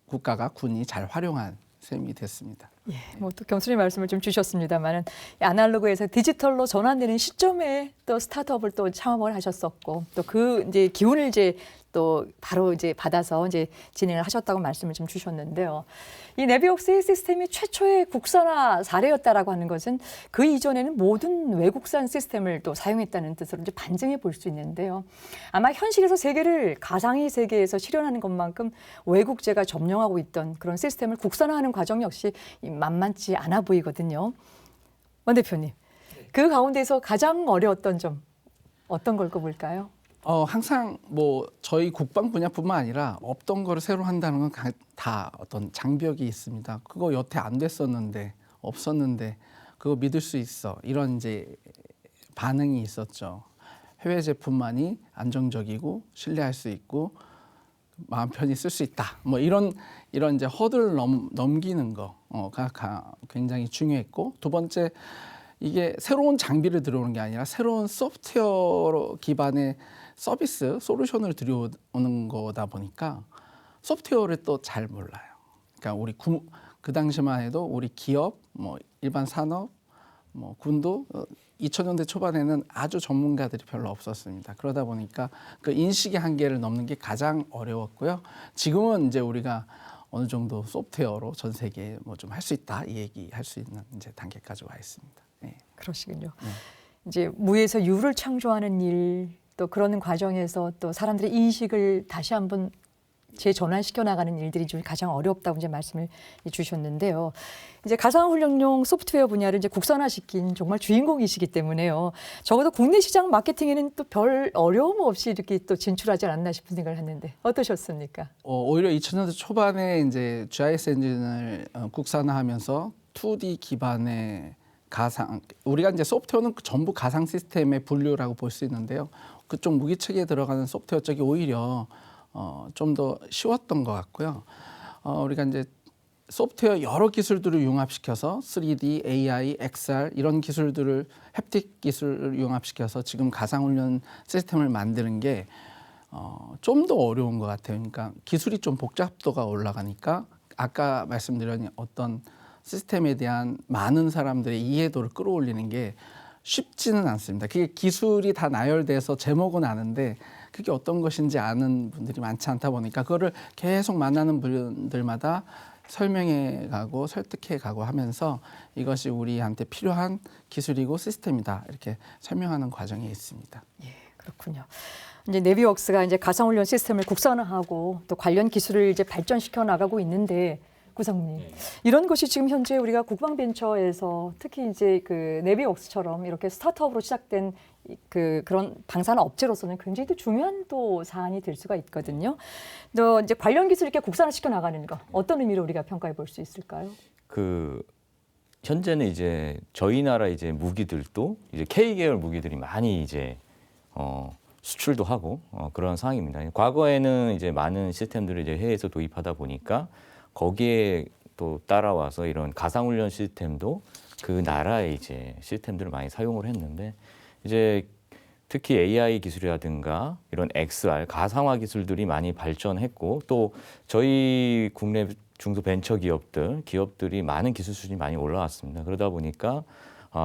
국가가 군이 잘 활용한 셈이 됐습니다. 예, 뭐 또 경수님 말씀을 좀 주셨습니다만은 아날로그에서 디지털로 전환되는 시점에 또 스타트업을 또 창업을 하셨었고, 또 그 이제 기운을 이제 또 바로 이제 받아서 이제 진행을 하셨다고 말씀을 좀 주셨는데요. 이 네비웍스의 시스템이 최초의 국산화 사례였다라고 하는 것은 그 이전에는 모든 외국산 시스템을 또 사용했다는 뜻으로 이제 반증해 볼 수 있는데요. 아마 현실에서 세계를 가상의 세계에서 실현하는 것만큼 외국제가 점령하고 있던 그런 시스템을 국산화하는 과정 역시 만만치 않아 보이거든요. 원 대표님, 그 가운데서 가장 어려웠던 점 어떤 걸 꼽을까요? 항상 뭐 저희 국방 분야뿐만 아니라 없던 거를 새로 한다는 건 다 어떤 장벽이 있습니다. 그거 여태 안 됐었는데, 없었는데 그거 믿을 수 있어, 이런 이제 반응이 있었죠. 해외 제품만이 안정적이고 신뢰할 수 있고 마음 편히 쓸 수 있다, 뭐 이런 이제 허들을 넘기는 거가 굉장히 중요했고, 두 번째 이게 새로운 장비를 들여오는 게 아니라 새로운 소프트웨어 기반의 서비스, 솔루션을 들여오는 거다 보니까 소프트웨어를 또 잘 몰라요. 그러니까 그 당시만 해도 우리 기업, 뭐 일반 산업, 뭐 군도 2000년대 초반에는 아주 전문가들이 별로 없었습니다. 그러다 보니까 그 인식의 한계를 넘는 게 가장 어려웠고요. 지금은 이제 우리가 어느 정도 소프트웨어로 전 세계에 뭐 좀 할 수 있다 이 얘기 할 수 있는 이제 단계까지 와 있습니다. 네. 그러시군요. 이제 무에서 유를 창조하는 일, 또 그러는 과정에서 또 사람들의 인식을 다시 한번 재전환시켜 나가는 일들이 좀 가장 어렵다고 이제 말씀을 주셨는데요. 이제 가상훈련용 소프트웨어 분야를 이제 국산화시킨 정말 주인공이시기 때문에요. 적어도 국내 시장 마케팅에는 또 별 어려움 없이 이렇게 또 진출하지 않았나 싶은 생각을 했는데 어떠셨습니까? 오히려 2000년대 초반에 이제 GIS 엔진을 국산화하면서 2D 기반의 우리가 이제 소프트웨어는 전부 가상 시스템의 분류라고 볼 수 있는데요. 그쪽 무기체계에 들어가는 소프트웨어 쪽이 오히려 좀 더 쉬웠던 것 같고요. 우리가 이제 소프트웨어 여러 기술들을 융합시켜서 3D, AI, XR 이런 기술들을 햅틱 기술을 융합시켜서 지금 가상훈련 시스템을 만드는 게 좀 더 어려운 것 같아요. 그러니까 기술이 좀 복잡도가 올라가니까 아까 말씀드린 어떤 시스템에 대한 많은 사람들의 이해도를 끌어올리는 게 쉽지는 않습니다. 그게 기술이 다 나열돼서 제목은 아는데 그게 어떤 것인지 아는 분들이 많지 않다 보니까 그거를 계속 만나는 분들마다 설명해 가고 설득해 가고 하면서 이것이 우리한테 필요한 기술이고 시스템이다 이렇게 설명하는 과정이 있습니다. 예, 그렇군요. 이제 네비웍스가 이제 가상훈련 시스템을 국산화하고 또 관련 기술을 이제 발전시켜 나가고 있는데 구상님, 이런 것이 지금 현재 우리가 국방벤처에서 특히 이제 그 네비웍스처럼 이렇게 스타트업으로 시작된 그런 방산 업체로서는 굉장히 또 중요한 또 사안이 될 수가 있거든요. 또 이제 관련 기술 이렇게 국산화시켜 나가는 거 어떤 의미로 우리가 평가해 볼 수 있을까요? 현재는 이제 저희 나라 이제 무기들도 이제 K 계열 무기들이 많이 이제 수출도 하고 그런 상황입니다. 과거에는 이제 많은 시스템들을 이제 해외에서 도입하다 보니까 거기에 또 따라와서 이런 가상훈련 시스템도 그 나라의 이제 시스템들을 많이 사용을 했는데 이제 특히 AI 기술이라든가 이런 XR 가상화 기술들이 많이 발전했고 또 저희 국내 중소벤처 기업들이 많은 기술 수준이 많이 올라왔습니다. 그러다 보니까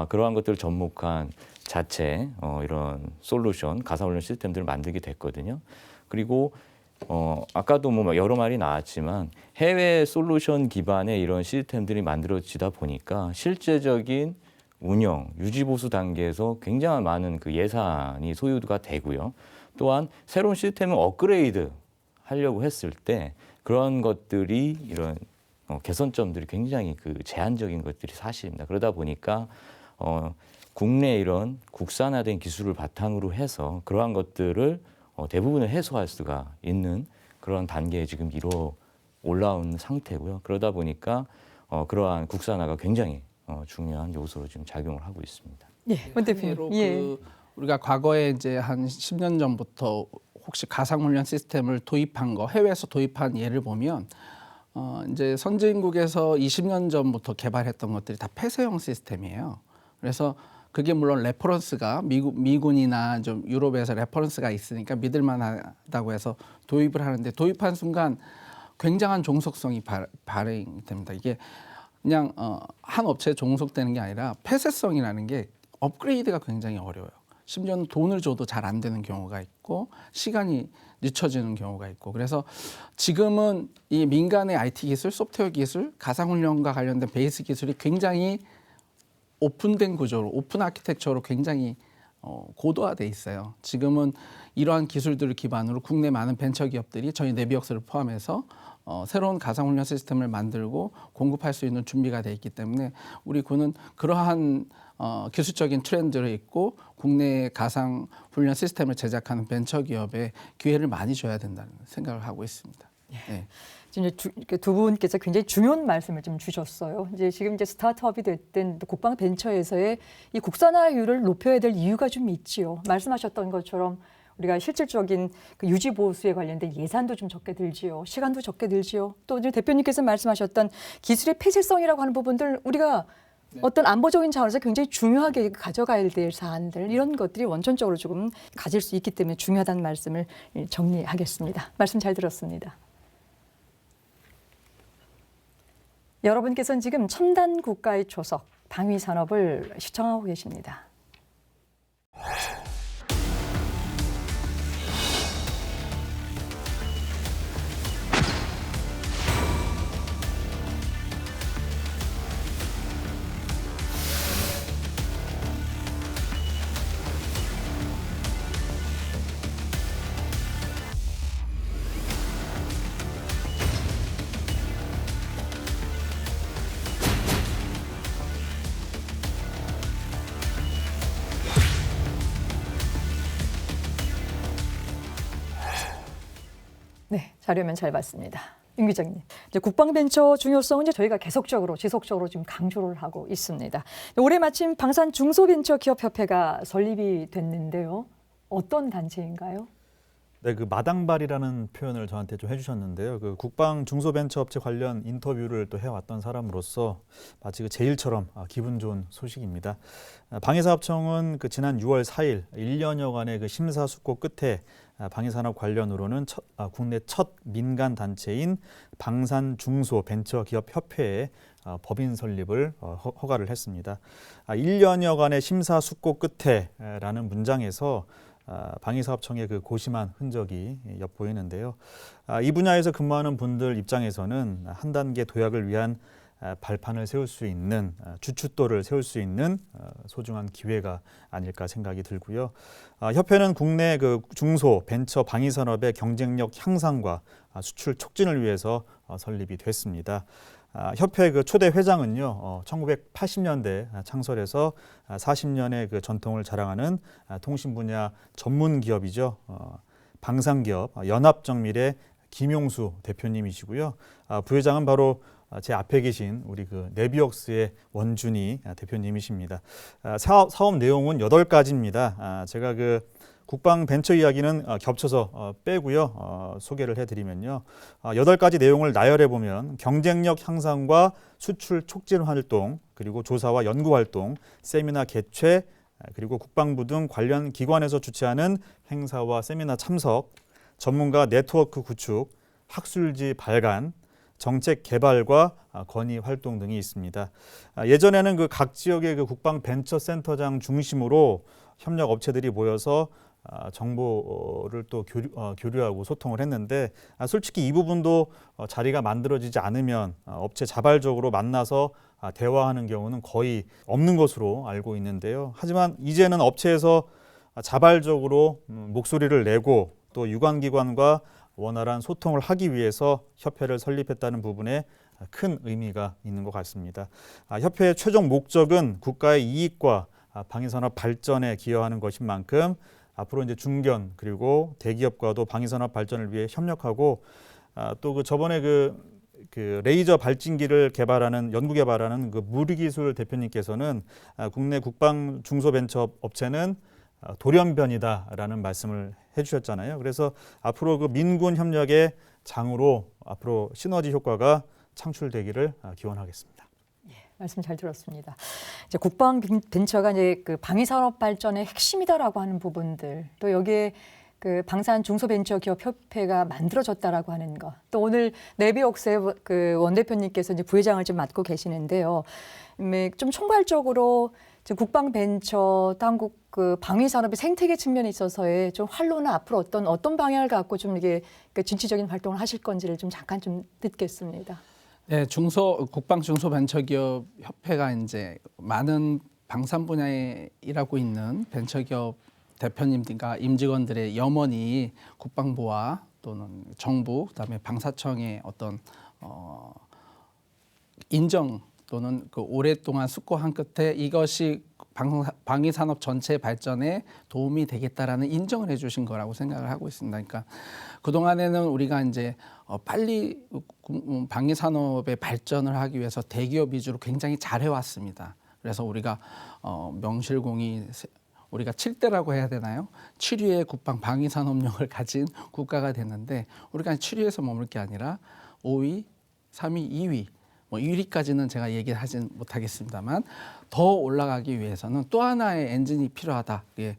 그러한 것들을 접목한 자체 이런 솔루션 가상훈련 시스템들을 만들게 됐거든요. 그리고 아까도 뭐 여러 말이 나왔지만 해외 솔루션 기반의 이런 시스템들이 만들어지다 보니까 실제적인 운영, 유지 보수 단계에서 굉장히 많은 그 예산이 소요가 되고요. 또한 새로운 시스템을 업그레이드 하려고 했을 때 그런 것들이 이런 개선점들이 굉장히 그 제한적인 것들이 사실입니다. 그러다 보니까 국내 이런 국산화된 기술을 바탕으로 해서 그러한 것들을 대부분을 해소할 수가 있는 그런 단계에 지금 올라온 상태고요. 그러다 보니까 그러한 국산화가 굉장히 중요한 요소로 지금 작용을 하고 있습니다. 예, 원 대표님. 예. 우리가 과거에 이제 한 10년 전부터 혹시 가상훈련 시스템을 도입한 거 해외에서 도입한 예를 보면 이제 선진국에서 20년 전부터 개발했던 것들이 다 폐쇄형 시스템이에요. 그래서 그게 물론 레퍼런스가 미군이나 좀 유럽에서 레퍼런스가 있으니까 믿을만하다고 해서 도입을 하는데 도입한 순간 굉장한 종속성이 발행됩니다. 이게 그냥 한 업체에 종속되는 게 아니라 폐쇄성이라는 게 업그레이드가 굉장히 어려워요. 심지어는 돈을 줘도 잘 안 되는 경우가 있고 시간이 늦춰지는 경우가 있고 그래서 지금은 이 민간의 IT 기술, 소프트웨어 기술, 가상훈련과 관련된 베이스 기술이 굉장히 오픈된 구조로, 오픈 아키텍처로 굉장히 고도화돼 있어요. 지금은 이러한 기술들을 기반으로 국내 많은 벤처 기업들이 저희 네비웍스를 포함해서 새로운 가상훈련 시스템을 만들고 공급할 수 있는 준비가 돼 있기 때문에 우리 군은 그러한 기술적인 트렌드를 있고 국내 가상훈련 시스템을 제작하는 벤처 기업에 기회를 많이 줘야 된다는 생각을 하고 있습니다. 네. 지금 두 분께서 굉장히 중요한 말씀을 좀 주셨어요. 지금 스타트업이 됐든 국방 벤처에서의 이 국산화율을 높여야 될 이유가 좀 있지요. 말씀하셨던 것처럼 우리가 실질적인 그 유지 보수에 관련된 예산도 좀 적게 들지요. 시간도 적게 들지요. 또 대표님께서 말씀하셨던 기술의 폐쇄성이라고 하는 부분들 우리가 어떤 안보적인 차원에서 굉장히 중요하게 가져가야 될 사안들 이런 것들이 원천적으로 조금 가질 수 있기 때문에 중요하다는 말씀을 정리하겠습니다. 말씀 잘 들었습니다. 여러분께서는 지금 첨단 국가의 초석 방위 산업을 시청하고 계십니다. 네, 자료면 잘 봤습니다. 윤 기자님, 이제 국방벤처 중요성은 이제 저희가 계속적으로 지속적으로 지금 강조를 하고 있습니다. 올해 마침 방산 중소벤처기업협회가 설립이 됐는데요. 어떤 단체인가요? 네, 그 마당발이라는 표현을 저한테 좀 해주셨는데요. 그 국방 중소벤처업체 관련 인터뷰를 또 해왔던 사람으로서 마치 그 제일처럼 기분 좋은 소식입니다. 방위사업청은 그 지난 6월 4일 1년여간의 그 심사숙고 끝에 방위산업 관련으로는 국내 첫 민간 단체인 방산중소벤처기업협회에 법인 설립을 허가를 했습니다. 1년여간의 심사숙고 끝에라는 문장에서 방위사업청의 그 고심한 흔적이 엿보이는데요. 이 분야에서 근무하는 분들 입장에서는 한 단계 도약을 위한 발판을 세울 수 있는 주춧돌을 세울 수 있는 소중한 기회가 아닐까 생각이 들고요. 협회는 국내 그 중소 벤처 방위 산업의 경쟁력 향상과 수출 촉진을 위해서 설립이 됐습니다. 협회 그 초대 회장은요, 1980년대 창설해서 40년의 그 전통을 자랑하는 통신 분야 전문 기업이죠. 방산기업 연합정밀의 김용수 대표님이시고요. 부회장은 바로 제 앞에 계신 우리 그 네비웍스의 원준희 대표님이십니다. 사업 내용은 8가지입니다. 제가 그 국방 벤처 이야기는 겹쳐서 빼고요. 소개를 해드리면요. 8가지 내용을 나열해 보면 경쟁력 향상과 수출 촉진 활동, 그리고 조사와 연구 활동, 세미나 개최, 그리고 국방부 등 관련 기관에서 주최하는 행사와 세미나 참석, 전문가 네트워크 구축, 학술지 발간, 정책 개발과 건의 활동 등이 있습니다. 예전에는 그 각 지역의 그 국방 벤처 센터장 중심으로 협력 업체들이 모여서 정보를 또 교류하고 소통을 했는데 솔직히 이 부분도 자리가 만들어지지 않으면 업체 자발적으로 만나서 대화하는 경우는 거의 없는 것으로 알고 있는데요. 하지만 이제는 업체에서 자발적으로 목소리를 내고 또 유관기관과 원활한 소통을 하기 위해서 협회를 설립했다는 부분에 큰 의미가 있는 것 같습니다. 협회의 최종 목적은 국가의 이익과 방위산업 발전에 기여하는 것인 만큼 앞으로 이제 중견 그리고 대기업과도 방위산업 발전을 위해 협력하고 또 그 저번에 그 레이저 발진기를 연구 개발하는 그 무리기술 대표님께서는 국내 국방 중소벤처 업체는 돌연변이다라는 말씀을 해주셨잖아요. 그래서 앞으로 그 민군 협력의 장으로 앞으로 시너지 효과가 창출되기를 기원하겠습니다. 예, 말씀 잘 들었습니다. 이제 국방 벤처가 이제 그 방위 산업 발전의 핵심이다라고 하는 부분들, 또 여기에 그 방산 중소벤처기업 협회가 만들어졌다라고 하는 것, 또 오늘 네비웍스의 그 원 대표님께서 이제 부회장을 좀 맡고 계시는데요. 좀 총괄적으로 국방 벤처, 또 한국 그 방위 산업의 생태계 측면에 있어서의 좀 활로는 앞으로 어떤 방향을 갖고 좀 이게 그 진취적인 활동을 하실 건지를 좀 잠깐 좀 듣겠습니다. 네, 국방 중소벤처기업 협회가 이제 많은 방산 분야에 일하고 있는 벤처기업 대표님들과 임직원들의 염원이 국방부와 또는 정부, 그다음에 방사청의 어떤 인정 또는 그 오랫동안 숙고한 끝에 이것이 방위 산업 전체 발전에 도움이 되겠다라는 인정을 해주신 거라고 생각을 하고 있습니다. 그러니까 그 동안에는 우리가 이제 빨리 방위 산업의 발전을 하기 위해서 대기업 위주로 굉장히 잘 해왔습니다. 그래서 우리가 명실공히 우리가 7대라고 해야 되나요? 7위의 국방 방위 산업력을 가진 국가가 됐는데 우리가 7위에서 머물 게 아니라 5위, 3위, 2위 뭐 1위까지는 제가 얘기하지는 못하겠습니다만 더 올라가기 위해서는 또 하나의 엔진이 필요하다. 그게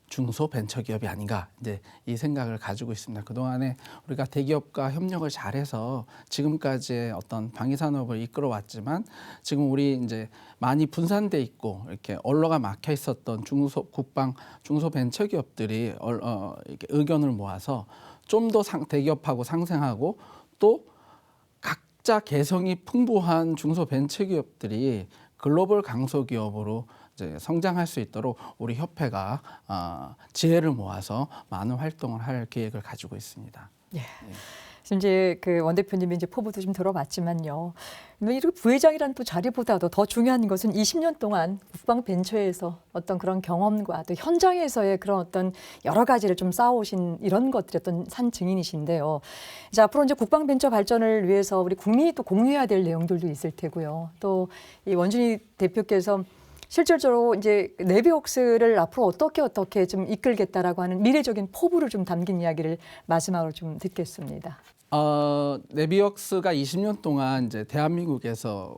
중소벤처기업이 아닌가 이제 이 생각을 가지고 있습니다. 그동안에 우리가 대기업과 협력을 잘해서 지금까지의 어떤 방위산업을 이끌어왔지만 지금 우리 이제 많이 분산돼 있고 이렇게 언로가 막혀 있었던 국방 중소벤처기업들이 이렇게 의견을 모아서 좀 더 대기업하고 상생하고 또 각자 개성이 풍부한 중소벤처기업들이 글로벌 강소기업으로 이제 성장할 수 있도록 우리 협회가 지혜를 모아서 많은 활동을 할 계획을 가지고 있습니다. 예. 지금 이제 그 원 대표님이 이제 포부도 좀 들어봤지만요. 이렇게 부회장이라는 또 자리보다도 더 중요한 것은 20년 동안 국방 벤처에서 어떤 그런 경험과 또 현장에서의 그런 어떤 여러 가지를 좀 쌓아오신 이런 것들의 어떤 산 증인이신데요. 이제 앞으로 이제 국방 벤처 발전을 위해서 우리 국민이 또 공유해야 될 내용들도 있을 테고요. 또 이 원준희 대표께서 실질적으로 이제 네비웍스를 앞으로 어떻게 좀 이끌겠다라고 하는 미래적인 포부를 좀 담긴 이야기를 마지막으로 좀 듣겠습니다. 네비웍스가 20년 동안 이제 대한민국에서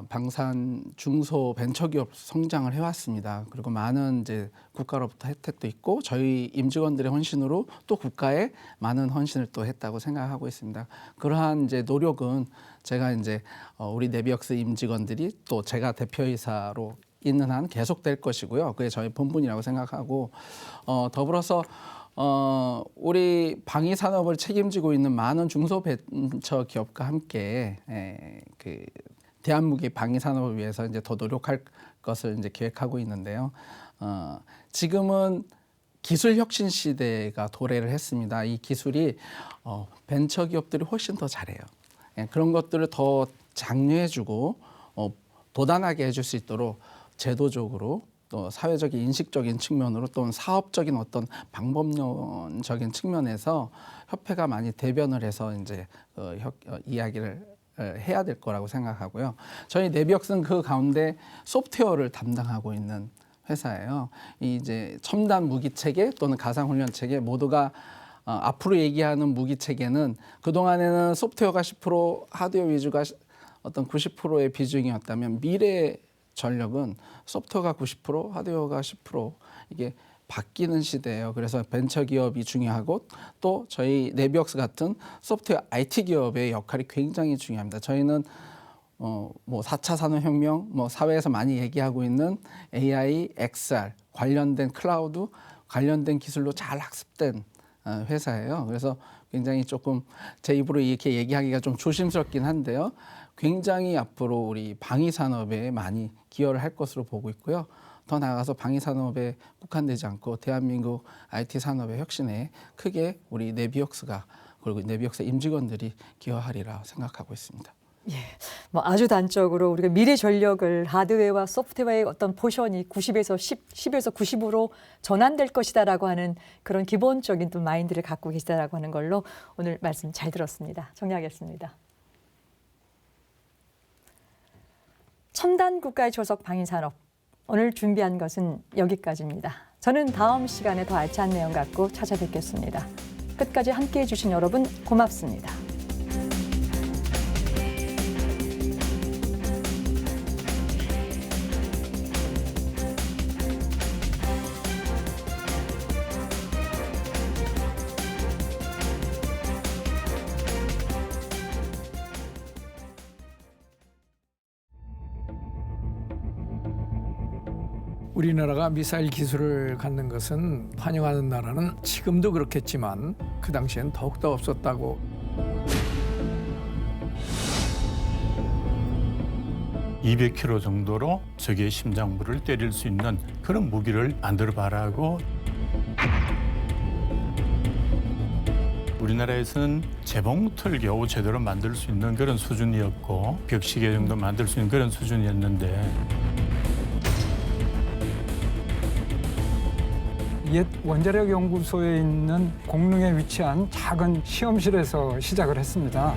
방산 중소 벤처기업 성장을 해왔습니다. 그리고 많은 이제 국가로부터 혜택도 있고 저희 임직원들의 헌신으로 또 국가에 많은 헌신을 또 했다고 생각하고 있습니다. 그러한 이제 노력은 제가 이제 우리 네비웍스 임직원들이 또 제가 대표이사로 있는 한 계속될 것이고요. 그게 저희 본분이라고 생각하고 더불어서 우리 방위 산업을 책임지고 있는 많은 중소벤처 기업과 함께 그 대한민국의 방위 산업을 위해서 이제 더 노력할 것을 이제 계획하고 있는데요. 지금은 기술 혁신 시대가 도래를 했습니다. 이 기술이 벤처 기업들이 훨씬 더 잘해요. 그런 것들을 더 장려해주고 도단하게 해줄 수 있도록 제도적으로 또 사회적인 인식적인 측면으로 또는 사업적인 어떤 방법론적인 측면에서 협회가 많이 대변을 해서 이제 이야기를 해야 될 거라고 생각하고요. 저희 네비웍스는 그 가운데 소프트웨어를 담당하고 있는 회사예요. 이제 첨단 무기 체계 또는 가상 훈련 체계 모두가 앞으로 얘기하는 무기 체계는 그 동안에는 소프트웨어가 10% 하드웨어 위주가 어떤 90%의 비중이었다면 미래 전력은 소프트웨어가 90% 하드웨어가 10% 이게 바뀌는 시대예요. 그래서 벤처 기업이 중요하고 또 저희 네비웍스 같은 소프트웨어 IT 기업의 역할이 굉장히 중요합니다. 저희는 뭐 4차 산업혁명, 뭐 사회에서 많이 얘기하고 있는 AI, XR 관련된 클라우드 관련된 기술로 잘 학습된 회사예요. 그래서 굉장히 조금 제 입으로 이렇게 얘기하기가 좀 조심스럽긴 한데요. 굉장히 앞으로 우리 방위 산업에 많이 기여를 할 것으로 보고 있고요. 더 나아가서 방위 산업에 국한되지 않고 대한민국 IT 산업의 혁신에 크게 우리 네비웍스가 그리고 네비웍스 임직원들이 기여하리라 생각하고 있습니다. 예, 뭐 아주 단적으로 우리가 미래 전력을 하드웨어와 소프트웨어의 어떤 포션이 90에서 10에서 90으로 전환될 것이다라고 하는 그런 기본적인 또 마인드를 갖고 계시다라고 하는 걸로 오늘 말씀 잘 들었습니다. 정리하겠습니다. 첨단 국가의 조석 방위산업. 오늘 준비한 것은 여기까지입니다. 저는 다음 시간에 더 알찬 내용 갖고 찾아뵙겠습니다. 끝까지 함께해 주신 여러분 고맙습니다. 우리나라가 미사일 기술을 갖는 것은 환영하는 나라는 지금도 그렇겠지만 그 당시엔 더욱더 없었다고. (200km) 정도로 적의 심장부를 때릴 수 있는 그런 무기를 만들어봐라고. 우리나라에서는 재봉틀 겨우 제대로 만들 수 있는 그런 수준이었고 벽시계 정도 만들 수 있는 그런 수준이었는데 옛 원자력 연구소에 있는 공릉에 위치한 작은 시험실에서 시작을 했습니다.